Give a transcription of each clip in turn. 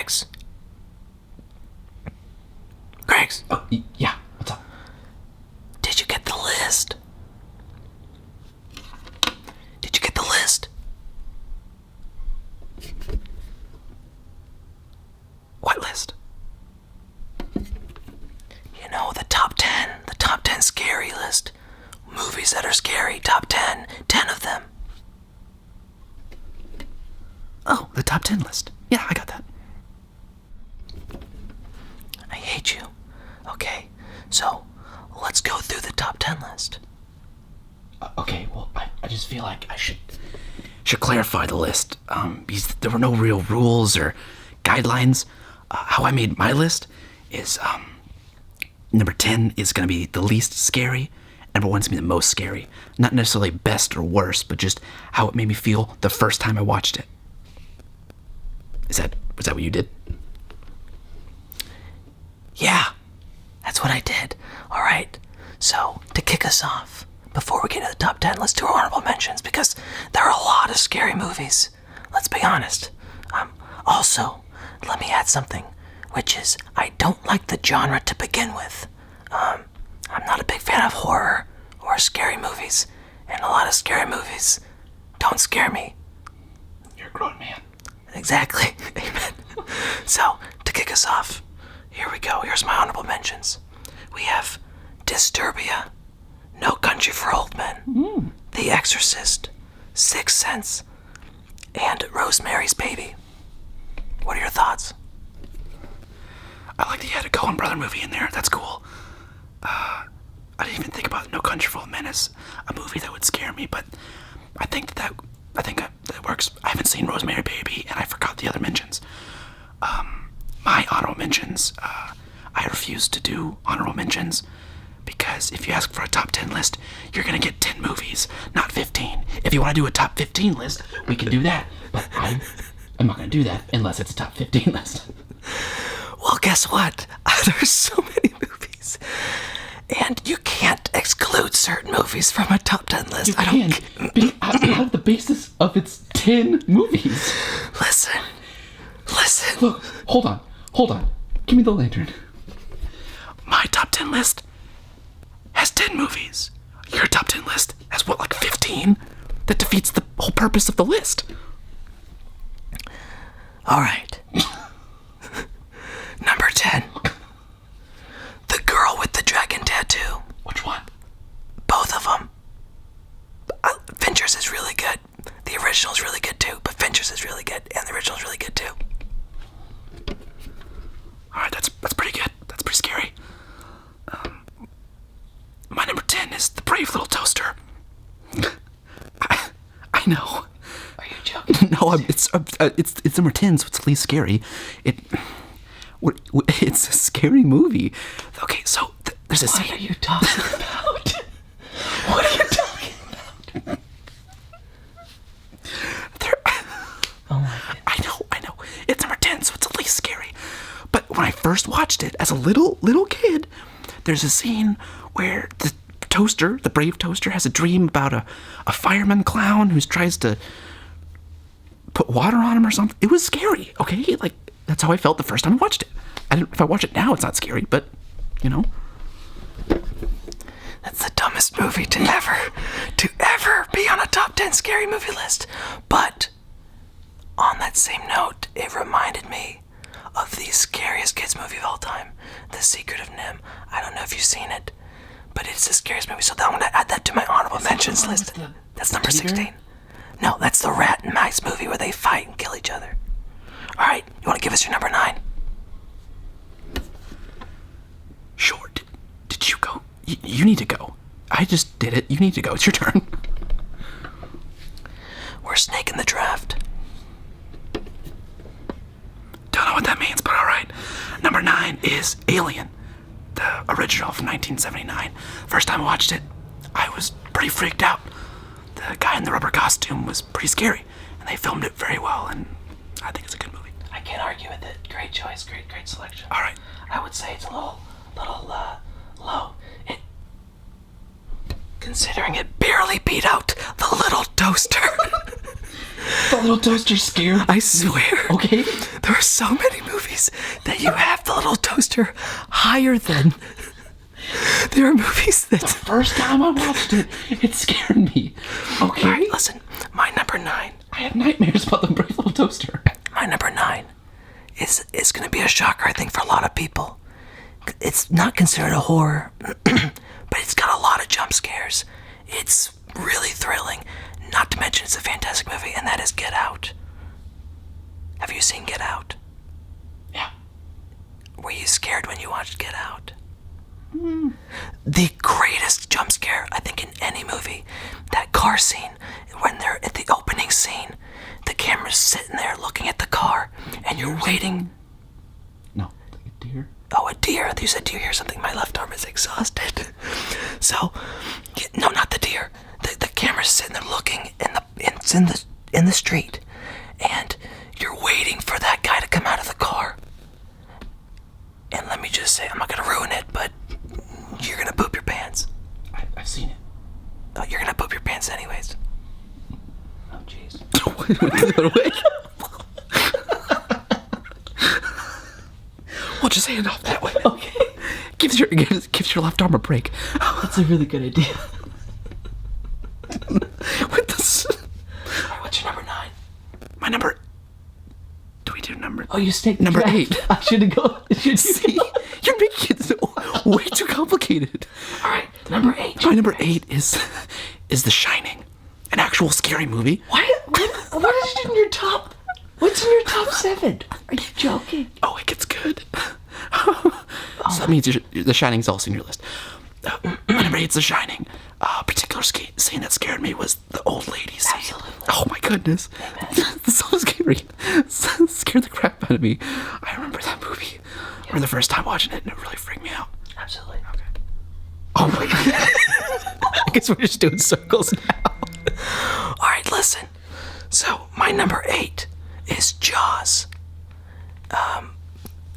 Greg's. Greg's. Oh, yeah. What's up? Did you get the list? Did you get the list? What list? You know, the top 10 scary list. Movies that are scary, top 10, 10 of them. Oh, the top 10 list. Yeah, I got that. I hate you. Okay, so let's go through the top 10 list. Okay, well, I just feel like I should clarify the list. Because there were no real rules or guidelines. How I made my list is number 10 is going to be the least scary. Number 1's going to be the most scary. Not necessarily best or worst, but just how it made me feel the first time I watched it. Was that what you did? Yeah, that's what I did. All right, so to kick us off, before we get to the top 10, let's do our honorable mentions because there are a lot of scary movies. Let's be honest. Also, let me add something, which is I don't like the genre to begin with. I'm not a big fan of horror or scary movies, and a lot of scary movies don't scare me. You're a grown man. Exactly. Amen. So, to kick us off, here we go. Here's my honorable mentions. We have Disturbia, No Country for Old Men, The Exorcist, Sixth Sense, and Rosemary's Baby. What are your thoughts? I like that you had a Coen Brother movie in there. That's cool. I didn't even think about No Country for Old Men as a movie that would scare me, but I think that works. I haven't seen Rosemary Baby, and I forgot the other mentions. My honorable mentions, I refuse to do honorable mentions because if you ask for a top 10 list, you're gonna get 10 movies, not 15. If you want to do a top 15 list, we can do that, but I'm not gonna do that unless it's a top 15 list. Well, guess what? There's so many movies, and you can't exclude certain movies from a top 10 list. You can, out of the basis of its 10 movies. Listen. Look, hold on. Give me the lantern. My top 10 list has 10 movies. Your top 10 list has what, like 15? That defeats the whole purpose of the list. All right. Number 10. The Girl with the Dragon Tattoo. Which one? Both of them. Fincher's is really good. The original is really good too, but Fincher's is really good, and the original is really good too. Alright, that's pretty good. That's pretty scary. My number 10 is The Brave Little Toaster. I know. Are you joking? No, it's number 10, so it's least scary. It's a scary movie. Okay, so there's a scene. What are you talking about? What are you talking about? Oh my God. I know. It's number 10, so it's at least scary. But when I first watched it as a little kid, there's a scene where the toaster, the brave toaster, has a dream about a fireman clown who tries to put water on him or something. It was scary, okay? Like, that's how I felt the first time I watched it. If I watch it now, it's not scary, but, you know. That's the dumbest movie to ever be on a top 10 scary movie list. But on that same note, it reminded me of the scariest kids movie of all time, The Secret of Nim. I don't know if you've seen it, but it's the scariest movie. So I'm going to add that to my honorable mentions list. That's number 16. No, that's the rat and mice movie where they fight and kill each other. All right, you want to give us your number 9? Sure. Did you go? You need to go. I just did it. You need to go. It's your turn. We're snaking the draft. Don't know what that means, but all right. Number 9 is Alien, the original from 1979. First time I watched it, I was pretty freaked out. The guy in the rubber costume was pretty scary, and they filmed it very well, and I think it's a good movie. I can't argue with it. Great choice. Great selection. All right. I would say it's a little low. Considering it barely beat out The Little Toaster. The Little Toaster scared. I swear. Okay. There are so many movies that you have the little toaster higher than. There are movies that. First time I watched it, it scared me. Okay. All right, listen. My number 9. I have nightmares about the brave little toaster. My number 9 is going to be a shocker, I think, for a lot of people. It's not considered a horror, but it's got a lot of jump scares. It's really thrilling. Not to mention it's a fantastic movie, and that is Get Out. Have you seen Get Out? Yeah. Were you scared when you watched Get Out? The greatest jump scare, I think, in any movie. That car scene, when they're at the opening scene, the camera's sitting there looking at the car, and you're waiting. No, a deer. Oh, a deer. You said, do you hear something? My left arm is exhausted. So, no, not the deer. The camera's sitting there looking in the street, and you're waiting for that guy to come out of the car. And let me just say, I'm not gonna ruin it, but you're gonna poop your pants. I've seen it. Oh, you're gonna poop your pants anyways. Oh, jeez. Well, just hand off that way. Okay. Gives your left arm a break. That's a really good idea. With this. Alright, what's your number 9? My number. Do we do number? Oh, you stayed number 8. I should go. See, you're making it way too complicated. Alright, number 8. My number 8 is The Shining, an actual scary movie. What is in your top? What's in your top 7? Are you joking? Oh, it gets good. So that means The Shining's also in your list. My number 8's The Shining. A particular scene that scared me was the old lady scene. Absolutely. Oh my goodness. It's so scary. Scared the crap out of me. I remember that movie. I remember the first time watching it, and it really freaked me out. Absolutely. Okay. Oh my god. I guess we're just doing circles now. Alright, listen. So, my number 8 is Jaws.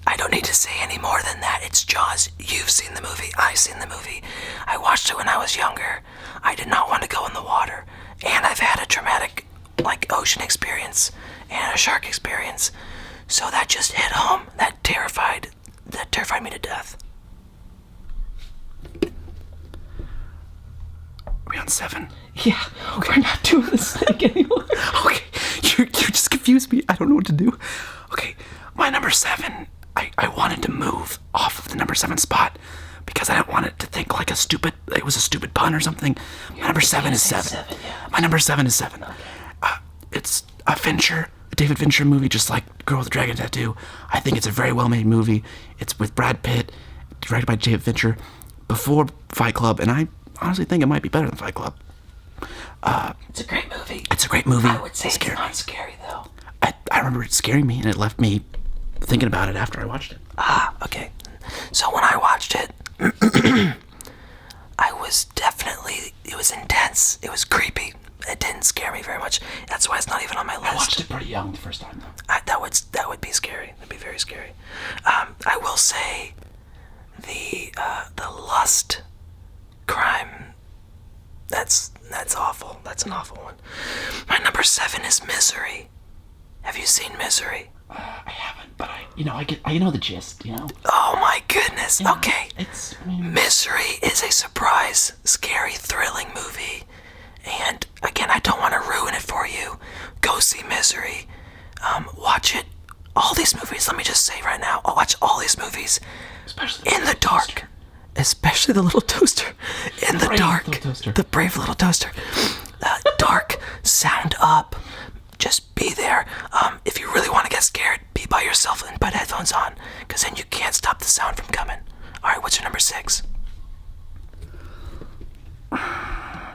I don't need to say any more than that. It's Jaws. You've seen the movie. I've seen the movie. I watched it when I was younger. I did not want to go in the water. And I've had a traumatic, ocean experience and a shark experience. So that just hit home. That terrified me to death. Are we on 7? Yeah, we're not doing this thing anymore. Okay, you just confused me. I don't know what to do. Okay, my number 7, I wanted to move off of the number 7 spot because I didn't want it to think it was a stupid pun or something. My number 7 is 7. Yeah. My number 7 is 7. Okay. It's a David Fincher movie, just like Girl with the Dragon Tattoo. I think it's a very well-made movie. It's with Brad Pitt, directed by David Fincher, before Fight Club, and I honestly think it might be better than Fight Club. It's a great movie. It's a great movie. I would say it's not scary, though. I remember it scaring me, and it left me thinking about it after I watched it. Okay. So when I watched it, it was intense. It was creepy. It didn't scare me very much. That's why it's not even on my list. I watched it pretty young the first time, though. That would be scary. That'd be very scary. I will say the lust crime. That's awful. That's an awful one. My number 7 is Misery. Have you seen Misery? I haven't, but I know the gist, Oh my goodness. Yeah, okay. Misery is a surprise, scary, thrilling movie. And again, I don't want to ruin it for you. Go see Misery. Watch it. All these movies, let me just say right now, I'll watch all these movies especially in the dark. Toaster. Especially the little toaster. In the dark. The brave little toaster. Dark, sound up. Just be there. If you really want to get scared, be by yourself and put headphones on, because then you can't stop the sound from coming. Alright, what's your number 6?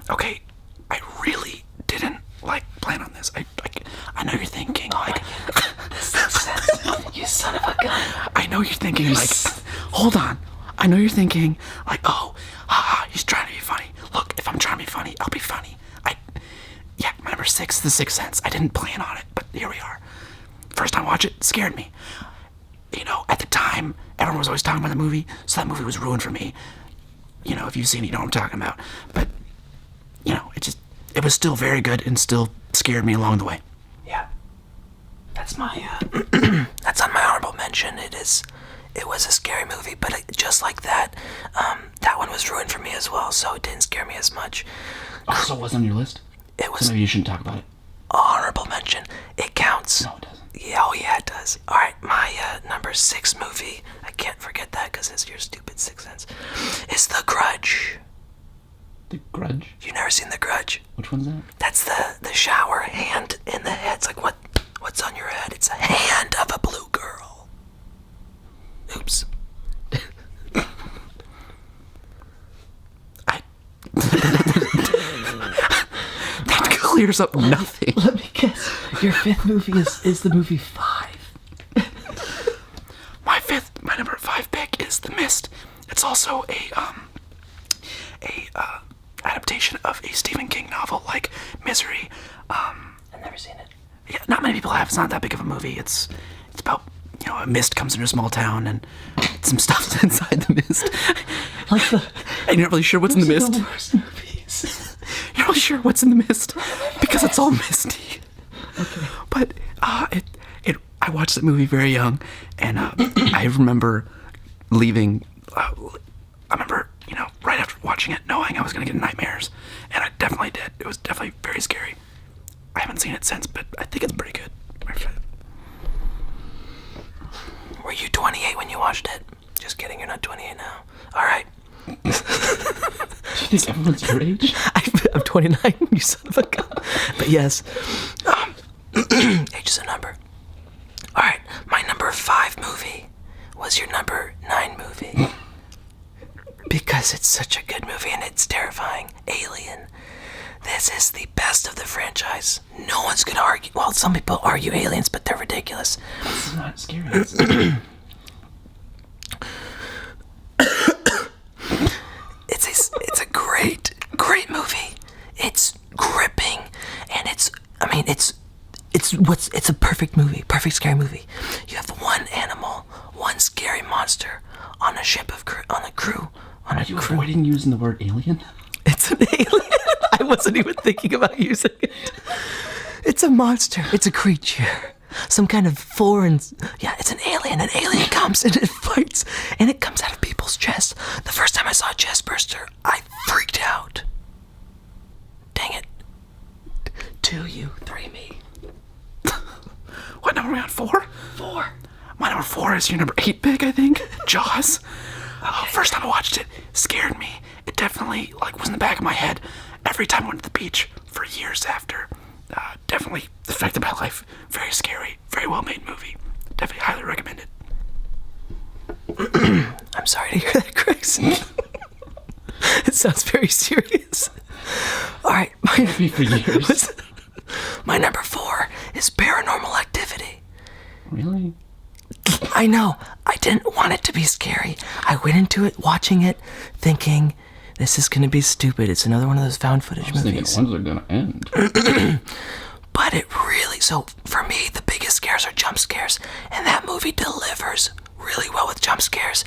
Okay, I really didn't plan on this. I know you're thinking You son of a gun. I know you're thinking hold on. I know you're thinking he's trying to be funny. Look, if I'm trying to be funny, I'll be funny. My number 6, The Sixth Sense. I didn't plan on it, but here we are. First time I watched it, scared me. At the time, everyone was always talking about the movie, so that movie was ruined for me. If you've seen it, you know what I'm talking about. But, it was still very good and still scared me along the way. Yeah. That's my, that's on my honorable mention. mention. It was a scary movie, but just like that, that one was ruined for me as well, so it didn't scare me as much. Oh, so it wasn't on your list? It was So maybe you shouldn't talk about it. honorable mention. It counts. No, it doesn't. Yeah, oh yeah, it does. All right, my number 6 movie, I can't forget that because it's your stupid Sixth Sense, is The Grudge. The Grudge? You never seen The Grudge? Which one's that? That's the shower hand in the head. It's like, what's on your head? It's a hand of a blue girl. Oops. That clears up nothing. Let me guess. Your 5th movie is the movie 5. My number 5 pick is The Mist. It's also a adaptation of a Stephen King novel like Misery. I've never seen it. Yeah, not many people have. It's not that big of a movie. It's about, a mist comes into a small town and some stuff's inside the mist. Like the. And you're not really sure what's in the mist. The worst movies. You're not really sure what's in the mist because it's all misty. Okay. But I watched that movie very young, and I remember leaving. I remember, right after watching it, knowing I was going to get nightmares, and I definitely did. It was definitely very scary. I haven't seen it since, but I think it's pretty good. Were you 28 when you watched it? Just kidding, you're not 28 now. All right. Do you think everyone's your age? I'm 29, you son of a gun. But yes, age is a number. All right, my number 5 movie was your number 9 movie. Because it's such a good movie and it's terrifying. Alien. This is the best of the franchise. No one's gonna argue. Well, some people argue Aliens, but they're ridiculous. This is not scary. It's a great movie. It's gripping, and it's a perfect movie, perfect scary movie. You have one animal, one scary monster on a ship of crew. Are you avoiding using the word alien? It's an alien. I wasn't even thinking about using it. It's a monster. It's a creature. Some kind of foreign. Yeah, it's an alien. An alien comes and it fights, and it comes out of people's chests. The first time I saw a chest burster, I freaked out. Dang it. 2 you, 3 me. What number are we on? 4? 4. My number 4 is your number 8 pick, I think. Jaws. First time I watched it, scared me. It definitely was in the back of my head every time I went to the beach for years after. Definitely affected my life. Very scary, very well made movie. Definitely highly recommended. I'm sorry to hear that, Chris. It sounds very serious. All right, Me for years. my number 4 is Paranormal Activity. Really? I know. I didn't want it to be scary. I went into it watching it thinking, this is going to be stupid. It's another one of those found footage movies. When's it gonna end? But it really, so for me, the biggest scares are jump scares. And that movie delivers really well with jump scares.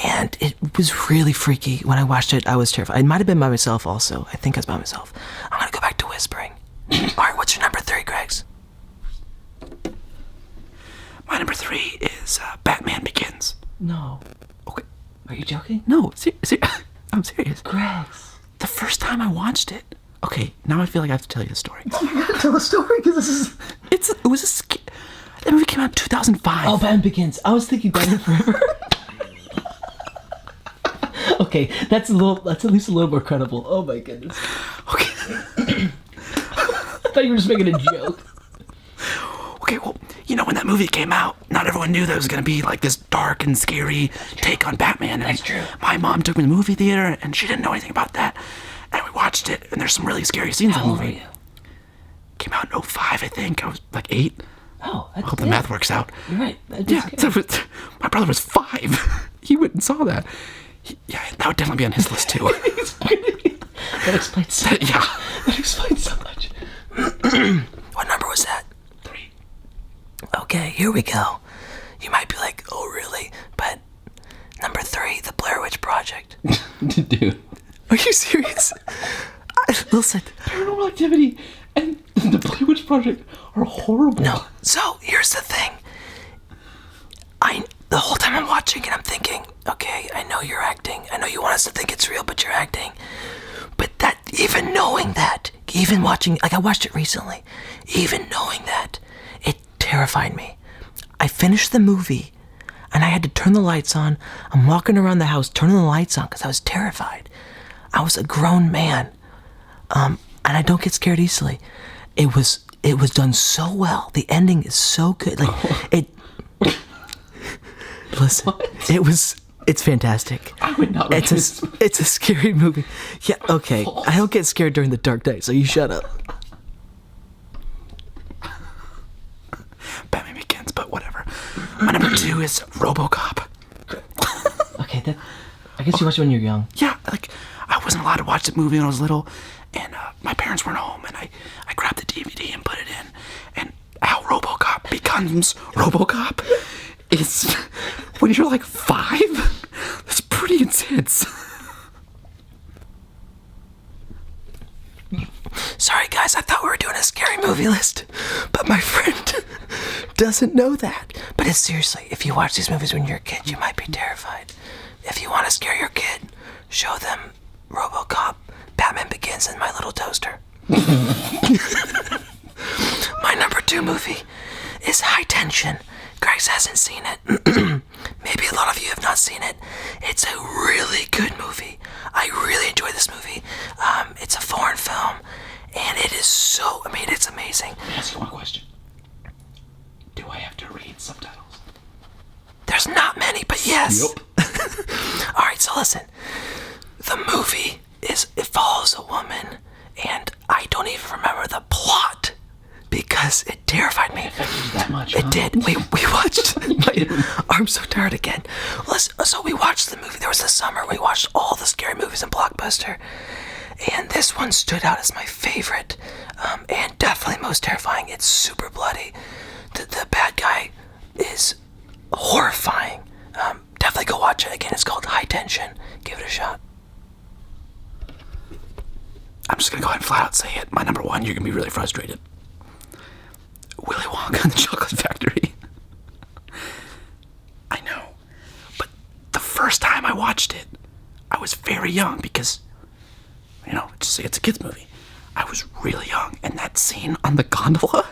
And it was really freaky. When I watched it, I was terrified. It might have been by myself also. I think I was by myself. I'm going to go back to whispering. All right, what's your number 3, Greg's? My number 3 is Batman Begins. No. Okay. Are you joking? No, I'm serious. Gregs. The first time I watched it. Okay, now I feel like I have to tell you the story. Tell a story, because this is. It was that movie came out in 2005. Oh, Batman Begins. I was thinking Batman Forever. Okay, that's at least a little more credible. Oh my goodness. Okay. I thought you were just making a joke. Okay, well, when that movie came out, not everyone knew that it was going to be like this dark and scary take on Batman. That's true. My mom took me to the movie theater, and she didn't know anything about that. And we watched it, and there's some really scary scenes in How the old movie. were you? Came out in 2005, I think. I was like 8. Oh, I hope the math works out. You're right. Yeah, my brother was 5. He went and saw that. That would definitely be on his list, too. That explains so much. Yeah. That explains so much. What number was that? 3. Okay, here we go. You might be like, oh, really? But number 3, The Blair Witch Project. Dude. Are you serious? Listen. Paranormal Activity and the Blair Witch Project are horrible. No. So, here's the thing. the whole time I'm watching it, I'm thinking, okay, I know you're acting. I know you want us to think it's real, but you're acting. But that, even knowing that, even watching, like I watched it recently, even knowing that, it terrified me. I finished the movie, and I had to turn the lights on. I'm walking around the house turning the lights on because I was terrified. I was a grown man, and I don't get scared easily. It was done so well. The ending is so good. Like it. Listen, it's fantastic. I would not. It's a scary movie. Yeah, okay. I don't get scared during the dark night, so you shut up. Batman Begins, but whatever. My number 2 is RoboCop. Okay, I guess you watched it when you were young. Yeah, like I wasn't allowed to watch the movie when I was little, and my parents weren't home, and I grabbed the DVD and put it in, and how RoboCop becomes RoboCop is when you're like 5. That's pretty intense. Sorry, guys, I thought we were doing a scary movie list, but my friend doesn't know that. But it's seriously, if you watch these movies when you're a kid, you might be terrified. If you want to scare your kid, show them RoboCop, Batman Begins, and My Little Toaster. My number 2 movie is High Tension. Greg's hasn't seen it. Maybe a lot of you have not seen it. It's a really good movie. I really enjoy this movie. It's a foreign film, and it is so, it's amazing. Let me ask you one question. Do I have to read subtitles? There's not many, but yes. Yep. Alright, so listen. The movie it follows a woman, and I don't even remember the plot because it terrified me. It affected you that much, It huh? did. We watched. I'm so tired again. So we watched the movie. There was a summer we watched all the scary movies in Blockbuster, and this one stood out as my favorite, and definitely most terrifying. It's super bloody. The bad guy is horrifying. Definitely go watch it again. It's called High Tension. Give it a shot. I'm just gonna go ahead and flat out say it. My number 1, you're gonna be really frustrated. Willy Wonka and the Chocolate Factory. I know, but the first time I watched it, I was very young because, it's a kids movie. I was really young, and that scene on the gondola,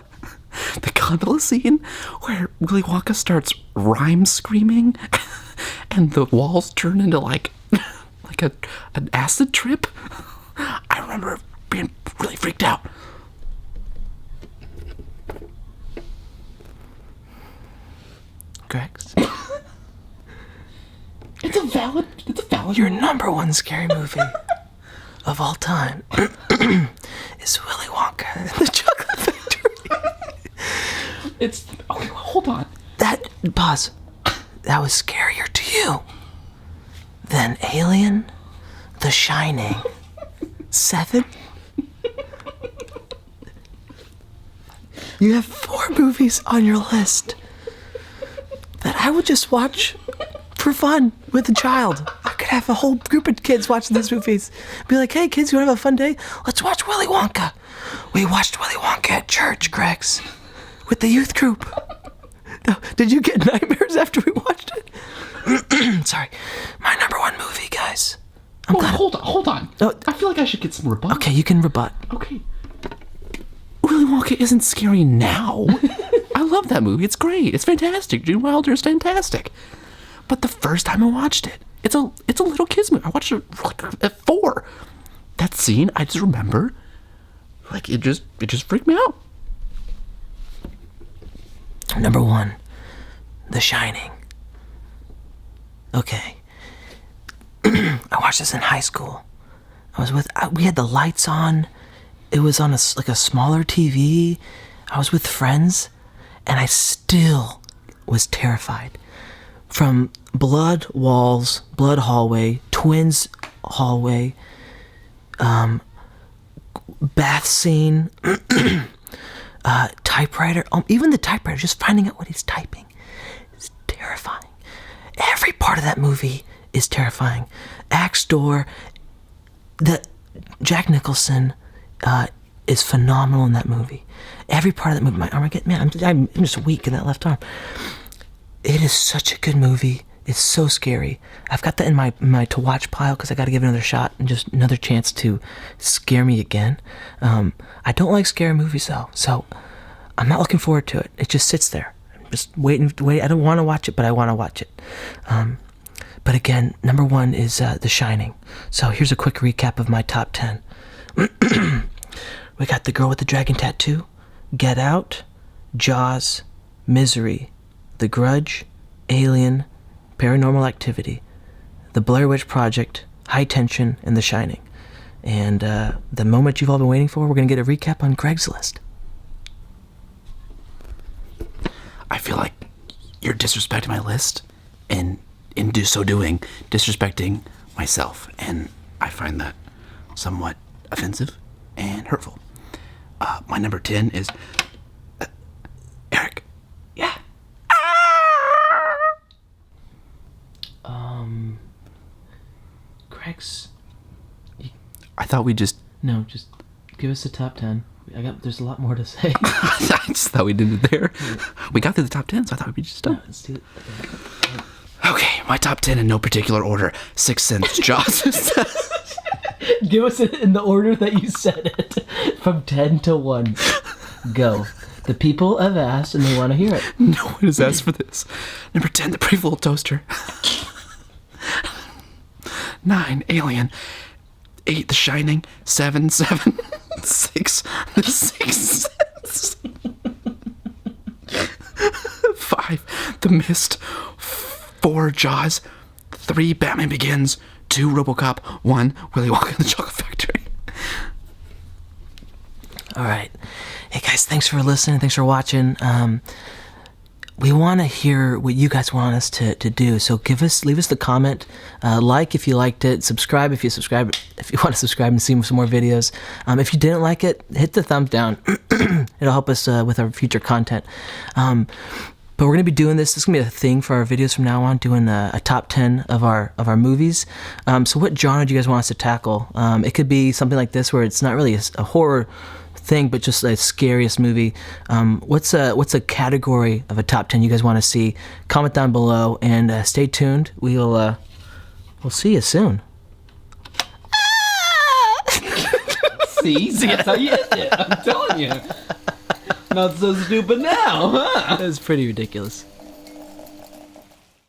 the gondola scene where Willy Wonka starts rhyme screaming, and the walls turn into like an acid trip. I remember being really freaked out. Greg's. It's a valid. Your number 1 scary movie of all time is Willy Wonka and the Chocolate Factory. It's okay. Hold on. Pause. That was scarier to you than Alien, The Shining, 7. You have 4 movies on your list that I would just watch for fun with a child. I could have a whole group of kids watching these movies. Be like, hey kids, you wanna have a fun day? Let's watch Willy Wonka. We watched Willy Wonka at church, Gregs, with the youth group. No, did you get nightmares after we watched it? Sorry. My number 1 movie, guys. Hold on. Oh. I feel like I should get some rebuttal. Okay, you can rebut. Okay. Willy Wonka isn't scary now. I love that movie. It's great. It's fantastic. Gene Wilder is fantastic. But the first time I watched it, it's a little kids movie. I watched it at 4. That scene, I just remember, like it just freaked me out. Number 1, The Shining. Okay. I watched this in high school. We had the lights on. It was on a smaller TV. I was with friends, and I still was terrified. From blood walls, blood hallway, twins hallway, bath scene, typewriter. Even the typewriter, just finding out what he's typing is terrifying. Every part of that movie is terrifying. Axe door. Jack Nicholson is phenomenal in that movie. Every part of that movie. My arm, I'm just weak in that left arm. It is such a good movie. It's so scary. I've got that in my to watch pile because I got to give it another shot and just another chance to scare me again. I don't like scary movies though, so I'm not looking forward to it. It just sits there. I'm just waiting. I don't want to watch it, but I want to watch it. But again, number 1 is The Shining. So here's a quick recap of my top 10. We got The Girl with the Dragon Tattoo, Get Out, Jaws, Misery, The Grudge, Alien, Paranormal Activity, The Blair Witch Project, High Tension, and The Shining. And the moment you've all been waiting for, we're going to get a recap on Greg's list. I feel like you're disrespecting my list, and in so doing, disrespecting myself. And I find that somewhat offensive and hurtful. My number 10 is... Eric. Yeah. Greg's. I thought we just... No, just give us the top 10. There's a lot more to say. I just thought we did it there. We got through the top 10, so I thought we'd be just done. No, let's do it. Okay, my top 10 in no particular order. Sixth Sense, Jaws. Give us it in the order that you said it. From 10 to 1. Go. The people have asked and they want to hear it. No one has asked for this. Number 10, The Pretty Little Toaster. 9, Alien. 8, The Shining. 7, 6, The Sixth Sense. 5, The Mist. 4, Jaws. 3, Batman Begins. 2, RoboCop. 1, Willy Wonka and the Chocolate Factory. All right. Hey guys, thanks for listening. Thanks for watching. We want to hear what you guys want us to do. So leave us the comment, like if you liked it, subscribe if you want to subscribe and see some more videos. If you didn't like it, hit the thumbs down. It'll help us with our future content. But we're gonna be doing this. This is gonna be a thing for our videos from now on, doing a top 10 of our movies. So what genre do you guys want us to tackle? It could be something like this, where it's not really a horror thing, but just a scariest movie. What's a category of a top 10 you guys want to see? Comment down below and stay tuned. We'll see you soon. See, that's how you hit it. I'm telling you. Not so stupid now, huh? That was pretty ridiculous.